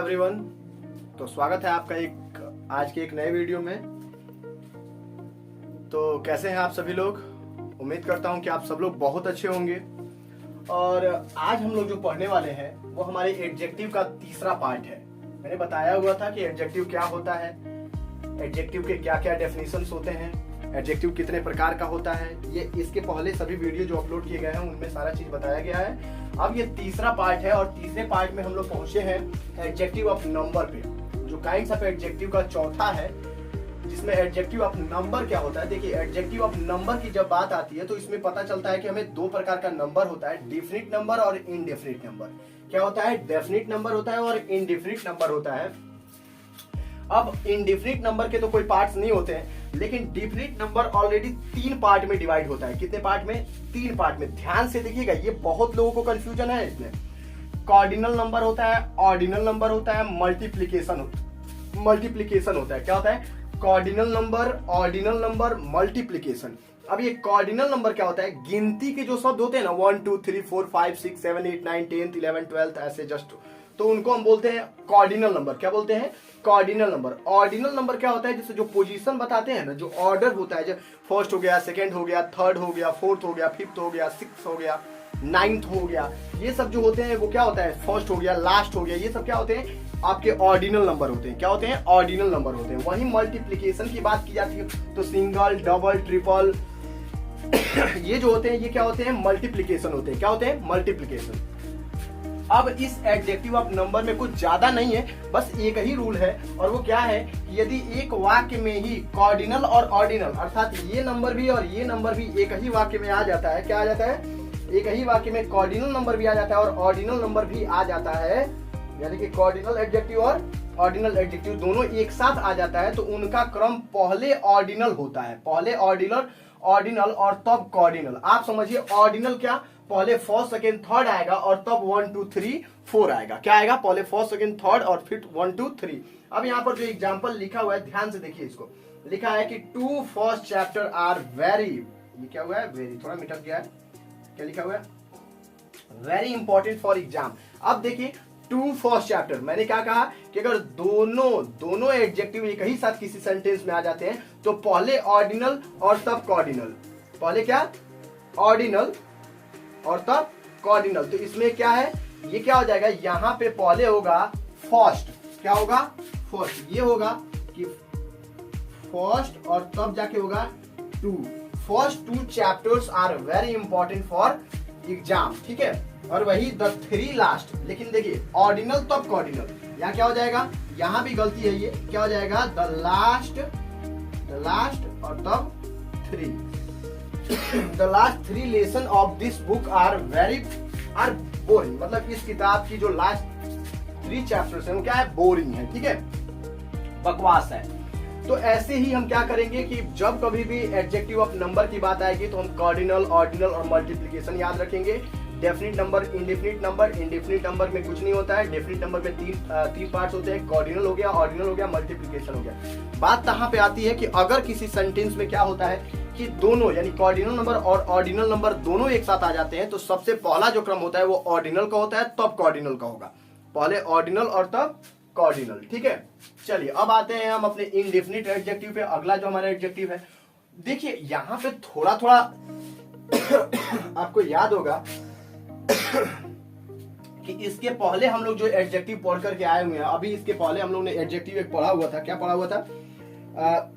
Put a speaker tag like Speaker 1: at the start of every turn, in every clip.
Speaker 1: Everyone. तो स्वागत है आपका आज के एक नए वीडियो में। तो कैसे हैं आप सभी लोग? उम्मीद करता हूं कि आप सब लोग बहुत अच्छे होंगे। और आज हम लोग जो पढ़ने वाले हैं वो हमारे एडजेक्टिव का तीसरा पार्ट है। मैंने बताया हुआ था कि एडजेक्टिव क्या होता है, एडजेक्टिव के क्या क्या डेफिनेशंस होते हैं, एडजेक्टिव कितने प्रकार का होता है। ये इसके पहले सभी वीडियो जो अपलोड किए गए हैं उनमें सारा चीज बताया गया है। अब ये तीसरा पार्ट है और तीसरे पार्ट में हम लोग पहुंचे हैं एडजेक्टिव ऑफ नंबर पे, जो काइंड्स ऑफ एडजेक्टिव का चौथा है, जिसमें एडजेक्टिव ऑफ नंबर क्या होता है। देखिए, एडजेक्टिव ऑफ नंबर की जब बात आती है तो इसमें पता चलता है कि हमें दो प्रकार का नंबर होता है, डेफिनिट नंबर और इनडेफिनिट नंबर। क्या होता है? डेफिनिट नंबर होता है और इनडेफिनिट नंबर होता है। अब इनडेफिनिट नंबर के तो कोई पार्ट्स नहीं होते हैं, लेकिन डेफिनिट नंबर ऑलरेडी तीन पार्ट में डिवाइड होता है। कितने पार्ट में? तीन पार्ट में। ध्यान से देखिएगा, ये बहुत लोगों को कंफ्यूजन है इसमें। कार्डिनल नंबर होता है, ऑर्डिनल नंबर होता है, मल्टीप्लीकेशन होता है। क्या होता है? Cardinal number, ordinal number, multiplication. अब ये कार्डिनल नंबर क्या होता है? गिनती के जो शब्द होते हैं ना, 1 2 3 4 5 6 7 8 9 10 11 12 ऐसे जस्ट, तो उनको हम बोलते हैं कार्डिनल नंबर। क्या बोलते हैं? Cardinal number. ऑर्डिनल नंबर क्या होता है? जैसे जो पोजीशन बताते हैं ना, जो ऑर्डर होता है, जो फर्स्ट हो गया, सेकंड हो गया, थर्ड हो गया, फोर्थ हो गया, फिफ्थ हो गया, सिक्स हो गया, नाइन्थ हो गया, ये सब जो होते हैं वो क्या होता है? फर्स्ट हो गया, लास्ट हो गया, ये सब क्या होते हैं? आपके ऑर्डिनल नंबर होते हैं। क्या होते हैं? ऑर्डिनल नंबर होते हैं। वहीं मल्टीप्लीकेशन की बात की जाती है तो सिंगल, डबल, ट्रिपल ये जो होते हैं ये क्या होते हैं? मल्टीप्लीकेशन होते हैं। क्या होते हैं? मल्टीप्लीकेशन। अब इस एडजेक्टिव ऑफ नंबर में कुछ ज्यादा नहीं है, बस एक ही रूल है, और वो क्या है कि यदि एक वाक्य में ही कार्डिनल और ऑर्डिनल, अर्थात ये नंबर भी और ये नंबर भी एक ही वाक्य में आ जाता है। क्या आ जाता है? एक ही वाक्य में कार्डिनल नंबर भी आ जाता है और ऑर्डिनल नंबर भी आ जाता है, यानी कि कार्डिनल एडजेक्टिव और ऑर्डिनल एडजेक्टिव दोनों एक साथ आ जाता है, तो उनका क्रम पहले ऑर्डिनल होता है। पहले ऑर्डिनल और तब कार्डिनल। आप समझिए, ऑर्डिनल क्या? पहले फर्स्ट, सेकंड, थर्ड आएगा और तब 1 2 3 4 आएगा। क्या आएगा? पहले फर्स्ट, सेकंड, थर्ड और फिर 1 2 3। अब यहाँ पर जो एग्जांपल लिखा हुआ है, ध्यान से देखिए इसको। लिखा है कि 2 फर्स्ट चैप्टर आर वेरी, ये क्या हुआ है? वेरी, थोड़ा मिटक गया है। क्या लिखा हुआ है? Very important for exam. अब देखिए, 2 फर्स्ट चैप्टर, मैंने क्या कहा कि अगर दोनों एडजेक्टिव एक ही साथ किसी सेंटेंस में आ जाते हैं तो पहले ऑर्डिनल और तब कार्डिनल। पहले क्या? ऑर्डिनल और तब कार्डिनल। तो इसमें क्या है? ये क्या हो जाएगा? यहां पे पहले होगा फर्स्ट। क्या होगा? फर्स्ट। ये होगा कि फर्स्ट और तब जाके होगा 2। First 2 chapters are very important for exam, ठीक है। और वही द 3 लास्ट। लेकिन देखिए, ऑर्डिनल तब कार्डिनल, यहाँ क्या हो जाएगा? यहां भी गलती है, ये क्या हो जाएगा? द लास्ट और तब 3। The last 3 lesson of this book are boring. मतलब इस किताब की जो लास्ट 3 चैप्टर्स हैं वो क्या है? बोरिंग है, ठीक है, बकवास है। तो ऐसे ही हम क्या करेंगे कि जब कभी भी एडजेक्टिव ऑफ नंबर की बात आएगी तो हम कार्डिनल, ऑर्डिनल और मल्टीप्लिकेशन याद रखेंगे। डेफिनिट नंबर, इंडेफिनिट नंबर में कुछ नहीं होता है। डेफिनिट नंबर में तीन पार्ट्स होते हैं, कार्डिनल हो गया, ऑर्डिनल हो गया, मल्टीप्लिकेशन हो गया। बात कहां पे आती है कि अगर किसी सेंटेंस में क्या होता है कि दोनों, यानी कार्डिनल नंबर और ऑर्डिनल नंबर दोनों एक साथ आ जाते हैं, तो सबसे पहला जो क्रम होता है वो ऑर्डिनल का होता है, तब कार्डिनल का होगा। पहले ऑर्डिनल और तब कार्डिनल, ठीक है। चलिए, अब आते हैं हम अपने इनडेफिनिट एडजेक्टिव पे। अगला जो हमारा एडजेक्टिव है, देखिए यहां पे थोड़ा थोड़ा आपको याद होगा कि इसके पहले हम लोग जो एडजेक्टिव पढ़ करके आए हुए हैं, अभी इसके पहले हम लोग ने एडजेक्टिव एक पढ़ा हुआ था। क्या पढ़ा हुआ था?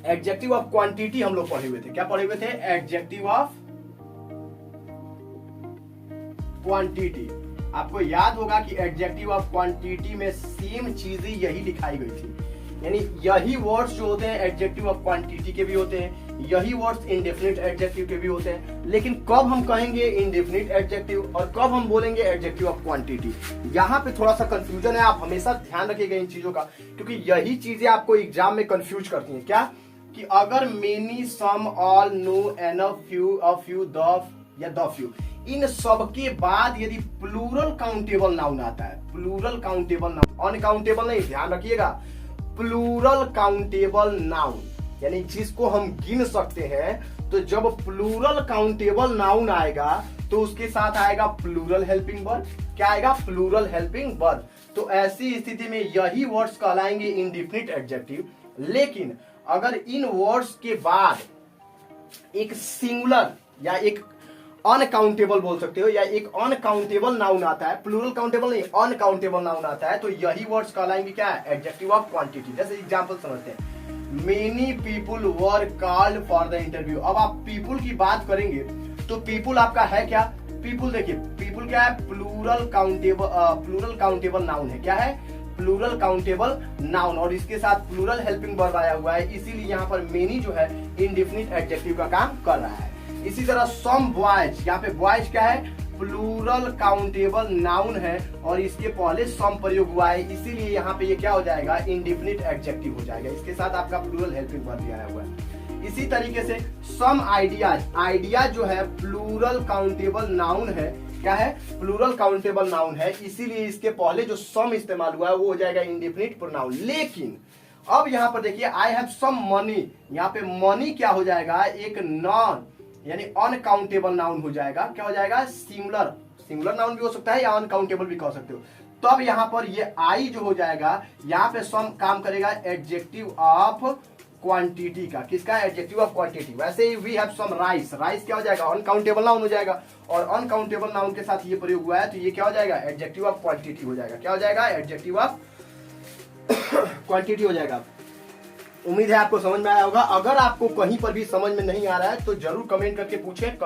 Speaker 1: एडजेक्टिव ऑफ क्वांटिटी हम लोग पढ़े हुए थे। क्या पढ़े हुए थे? Adjective of quantity. आपको याद होगा कि एडजेक्टिव ऑफ क्वांटिटी में सेम चीजें यही लिखाई गई थी, यानी यही वर्ड्स जो होते हैं एडजेक्टिव ऑफ क्वांटिटी के भी होते हैं, यही वर्ड्स इंडेफिनिट एडजेक्टिव के भी होते हैं। लेकिन कब हम कहेंगे इंडेफिनिट एडजेक्टिव और कब हम बोलेंगे एडजेक्टिव ऑफ क्वांटिटी, यहाँ पे थोड़ा सा कंफ्यूजन है। आप हमेशा ध्यान रखिएगा इन चीजों का, क्योंकि यही चीजें आपको एग्जाम में कंफ्यूज करती हैं। क्या? कि अगर many, some, all, no, enough, few, a few, the या द फ्यू, इन सब के बाद यदि प्लूरल काउंटेबल नाउन आता है, प्लूरल काउंटेबल नाउन, अनकाउंटेबल नहीं, ध्यान रखिएगा, प्लूरल काउंटेबल नाउन, यानी जिसको हम गिन सकते हैं, तो जब प्लूरल काउंटेबल नाउन आएगा तो उसके साथ आएगा प्लूरल हेल्पिंग वर्ब। क्या आएगा? Plural helping verb. तो ऐसी स्थिति में यही वर्ड्स कहलाएंगे इंडेफिनिट एडजेक्टिव। लेकिन अगर इन वर्ड्स के बाद एक सिंगुलर या एक अनकाउंटेबल बोल सकते हो, या एक अनकाउंटेबल नाउन आता है, प्लूरल काउंटेबल नहीं, अनकाउंटेबल नाउन आता है, तो यही वर्ड्स कहलाएंगे क्या? Adjective of quantity. जैसे एग्जांपल समझते हैं, many people were called for the interview. अब आप पीपुल की बात करेंगे तो पीपुल आपका है क्या? पीपुल देखिए, पीपुल क्या है? प्लूरल काउंटेबल नाउन है। क्या है? प्लूरल काउंटेबल नाउन, और इसके साथ प्लूरल हेल्पिंग वर्ब आया हुआ है, इसीलिए यहाँ पर मेनी जो है इंडेफिनिट एडजेक्टिव का काम कर रहा है। इसी तरह सम बॉयज, यहाँ पे बॉयज क्या है? प्लूरल काउंटेबल नाउन है और इसके पहले सम प्रयोग हुआ है, इसीलिए यहाँ पे ये क्या हो जाएगा? इंडेफिनिट एडजेक्टिव हो जाएगा। इसके साथ आपका प्लूरल हेल्पिंग वर्ब भी आया हुआ है। इसी तरीके से सम आइडियाज, आइडिया जो है प्लूरल काउंटेबल नाउन है। क्या है? प्लूरल काउंटेबल नाउन है, इसीलिए इसके पहले जो सम इस्तेमाल हुआ है वो हो जाएगा इंडेफिनिट प्रोनाउन। लेकिन अब यहाँ पर देखिए, आई हैव सम मनी, यहाँ पे मनी क्या हो जाएगा? एक नॉन यानी अनकाउंटेबल नाउन हो जाएगा। क्या हो जाएगा? सिंगुलर नाउन भी हो सकता है या अनकाउंटेबल भी कह सकते हो। तो अब यहाँ पर ये आई जो हो जाएगा, यहाँ पे सम काम करेगा एडजेक्टिव ऑफ क्वांटिटी का। किसका? Adjective of quantity. वैसे ही we have some rice, rice क्या हो जाएगा? अनकाउंटेबल नाउन हो जाएगा, और अनकाउंटेबल नाउन के साथ ये प्रयोग हुआ है तो ये क्या हो जाएगा? एडजेक्टिव ऑफ क्वांटिटी हो जाएगा। क्या हो जाएगा? एडजेक्टिव ऑफ क्वांटिटी हो जाएगा। उम्मीद है आपको समझ में आया होगा। अगर आपको कहीं पर भी समझ में नहीं आ रहा है तो जरूर कमेंट करके पूछें,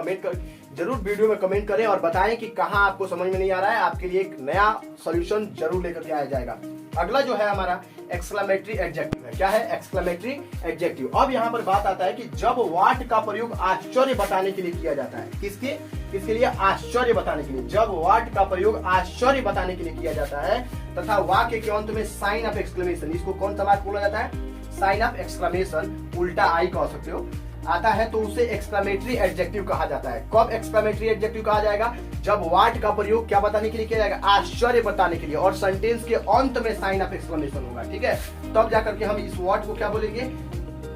Speaker 1: जरूर वीडियो में कमेंट करें और बताएं कि कहां आपको समझ में नहीं आ रहा है। आपके लिए एक नया सॉल्यूशन जरूर लेकर के आया जाएगा। अगला जो है हमारा एक्सक्लेमेटरी एडजेक्टिव है। क्या है? Exclamatory adjective. अब यहाँ पर बात आता है कि जब व्हाट का प्रयोग आश्चर्य बताने के लिए किया जाता है। किसके लिए? आश्चर्य बताने के लिए। जब व्हाट का प्रयोग आश्चर्य बताने के लिए किया जाता है तथा वाक्य के अंत में साइन ऑफ एक्सक्लेमेशन, इसको कौन सा वाक्य बोला जाता है? साइन ऑफ एक्सक्लेमेशन, उल्टा आई कह सकते हो, आता है तो उसे एक्सक्लेमेटरी एडजेक्टिव कहा जाता है। कब एक्सक्लेमेटरी एडजेक्टिव कहा जाएगा? जब व्हाट का प्रयोग क्या बताने के लिए किया जाएगा? आश्चर्य बताने के लिए, और सेंटेंस के अंत में साइन ऑफ एक्सक्लेमेशन होगा। ठीक है, तब जाकर के हम इस वर्ड को क्या बोलेंगे?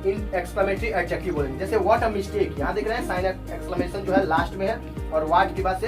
Speaker 1: इन एक्सक्लेमेटरी एडजेक्टिव बोलेंगे। जैसे व्हाट अ मिस्टेक, यहाँ देख रहे हैं साइन ऑफ एक्सक्लेमेशन जो है लास्ट में है, और व्हाट के बाद से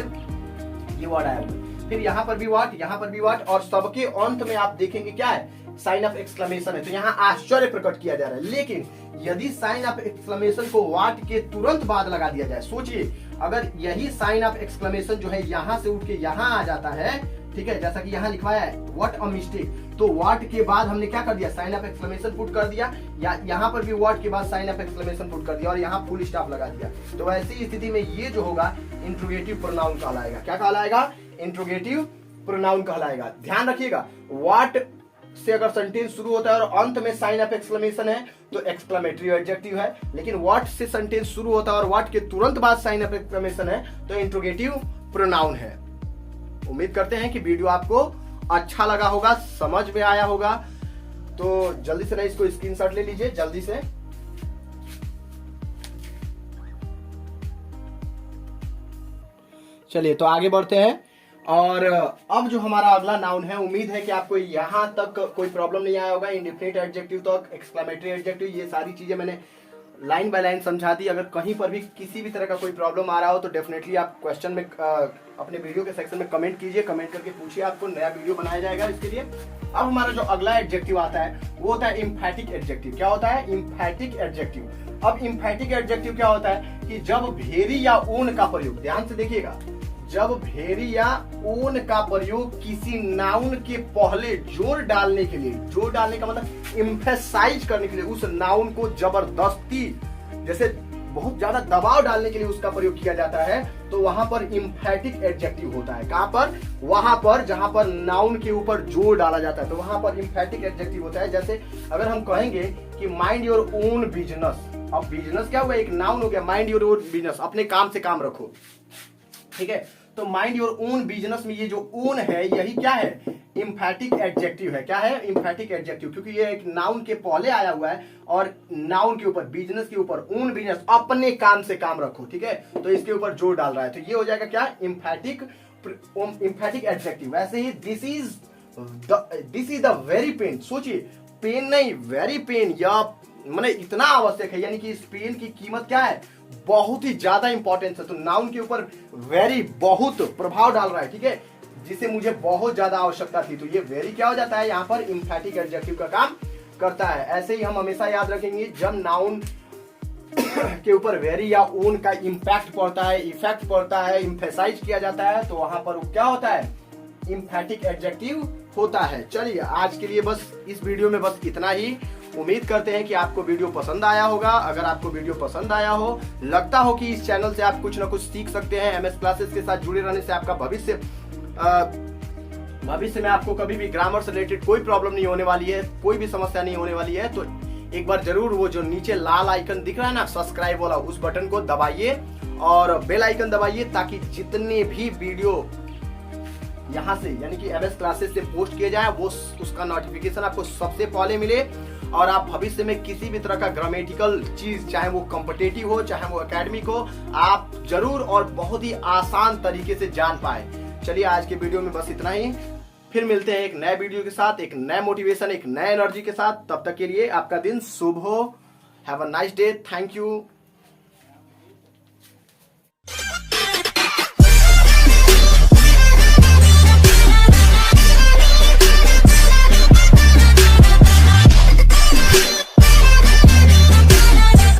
Speaker 1: ये वर्ड आया हुआ। फिर यहाँ पर भी व्हाट, यहाँ पर भी व्हाट, और सबके अंत में आप देखेंगे क्या है? साइन ऑफ एक्सक्लेमेशन है। तो यहाँ आश्चर्य प्रकट किया जा रहा है। लेकिन यदि साइन ऑफ एक्सक्लेमेशन को व्हाट के तुरंत बाद लगा दिया जाए, सोचिए अगर यही साइन ऑफ एक्सक्लेमेशन जो है यहाँ से उठ के यहाँ आ जाता है, ठीक है, जैसा कि यहाँ लिखवाया है व्हाट अ मिस्टेक, तो व्हाट के बाद हमने क्या कर दिया? साइन ऑफ एक्सक्लेमेशन पुट कर दिया, या यहाँ पर भी व्हाट के बाद साइन ऑफ एक्सक्लेमेशन पुट कर दिया और यहाँ फुल स्टॉप लगा दिया। तो ऐसी स्थिति में ये जो होगा इंट्रोगेटिव प्रोनाउन कहलाएगा। क्या कहलाएगा? इंट्रोगेटिव प्रोनाउन कहलाएगा। ध्यान रखिएगा, व्हाट से अगर सेंटेंस शुरू होता है और अंत में साइन ऑफ एक्सक्लेमेशन है तो एक्सक्लेमेटरी एडजेक्टिव है। लेकिन व्हाट से सेंटेंस शुरू होता है और व्हाट के तुरंत बाद साइन ऑफ एक्सक्लेमेशन है तो इंट्रोगेटिव प्रोनाउन है। उम्मीद करते हैं कि वीडियो आपको अच्छा लगा होगा, समझ में आया होगा। तो जल्दी से ना इसको स्क्रीनशॉट ले लीजिए जल्दी से। चलिए तो आगे बढ़ते हैं। और अब जो हमारा अगला नाउन है, उम्मीद है कि आपको यहां तक कोई प्रॉब्लम नहीं आया होगा। इंडेफिनिट एडजेक्टिव तक, एक्सक्लेमेटरी एडजेक्टिव, ये सारी चीजें मैंने लाइन बाय लाइन समझा दी। अगर कहीं पर भी किसी भी तरह का कोई प्रॉब्लम आ रहा हो तो डेफिनेटली आप क्वेश्चन में अपने वीडियो के सेक्शन में कमेंट कीजिए, कमेंट करके पूछिए, आपको नया वीडियो बनाया जाएगा इसके लिए। अब हमारा जो अगला एडजेक्टिव आता है वो होता है इम्फैटिक एडजेक्टिव। क्या होता है? Emphatic adjective. अब इम्फैटिक एडजेक्टिव क्या होता है कि जब भेरी या ऊन का प्रयोग, ध्यान से देखिएगा, जब भेरी या ऊन का प्रयोग किसी नाउन के पहले जोर डालने के लिए, जोर डालने का मतलब एम्फेसाइज करने के लिए, उस नाउन को जबरदस्ती जैसे बहुत ज्यादा दबाव डालने के लिए उसका प्रयोग किया जाता है, तो वहां पर इम्फैटिक एडजेक्टिव होता है। कहां पर? वहां पर जहां पर नाउन के ऊपर जोर डाला जाता है तो वहां पर इम्फैटिक एडजेक्टिव होता है। जैसे अगर हम कहेंगे कि माइंड योर ओन बिजनेस, अब बिजनेस क्या हुआ? एक नाउन हो गया, माइंड योर ओन बिजनेस, अपने काम से काम रखो। ठीक है, तो माइंड योर ओन बिजनेस में ये जो ओन है यही क्या है? इम्फैटिक एडजेक्टिव है। क्या है? इम्फैटिक एडजेक्टिव, क्योंकि ये एक नाउन के पहले आया हुआ है और नाउन के ऊपर, बिजनेस के ऊपर, ओन बिजनेस, अपने काम से काम रखो। ठीक है, तो इसके ऊपर जोर डाल रहा है तो ये हो जाएगा क्या? Emphatic adjective. वैसे ही this is the very pen, सोचिए पेन नहीं वेरी पेन, या मैंने इतना आवश्यक है, यानी कि इस पेन की कीमत क्या है? बहुत ही ज्यादा इंपॉर्टेंस है। तो नाउन के ऊपर वेरी बहुत प्रभाव डाल रहा है, ठीक है, जिसे मुझे बहुत ज्यादा आवश्यकता थी। तो ये वेरी क्या हो जाता है यहाँ पर, एम्फैटिक एडजेक्टिव का काम करता है। ऐसे ही हम हमेशा याद रखेंगे, जब नाउन के ऊपर वेरी या ओन का इंपैक्ट पड़ता है, इफेक्ट पड़ता है, इम्फेसाइज किया जाता है, तो वहां पर क्या होता है, एम्फैटिक एडजेक्टिव होता है। चलिए आज के लिए बस इस वीडियो में बस इतना ही। उम्मीद करते हैं कि आपको वीडियो पसंद आया होगा। अगर आपको वीडियो पसंद आया हो, लगता हो कि इस चैनल से आप कुछ ना कुछ सीख सकते हैं, एमएस क्लासेस के साथ जुड़े रहने से आपका भविष्य में आपको कभी भी ग्रामर से रिलेटेड कोई प्रॉब्लम नहीं होने वाली है, कोई भी समस्या नहीं होने वाली है, तो एक बार जरूर वो जो नीचे लाल आइकन दिख रहा है ना, सब्सक्राइब वाला, उस बटन को दबाइए और बेल आइकन दबाइए, ताकि जितने भी वीडियो यहाँ से यानी कि एमएस क्लासेस से पोस्ट किए जाए वो उसका नोटिफिकेशन आपको सबसे पहले मिले, और आप भविष्य में किसी भी तरह का ग्रामेटिकल चीज, चाहे वो कॉम्पिटिटिव हो चाहे वो एकेडमिक हो, आप जरूर और बहुत ही आसान तरीके से जान पाए। चलिए आज के वीडियो में बस इतना ही, फिर मिलते हैं एक नए वीडियो के साथ, एक नए मोटिवेशन, एक नए एनर्जी के साथ। तब तक के लिए आपका दिन शुभ हो। Have a nice day. Thank you.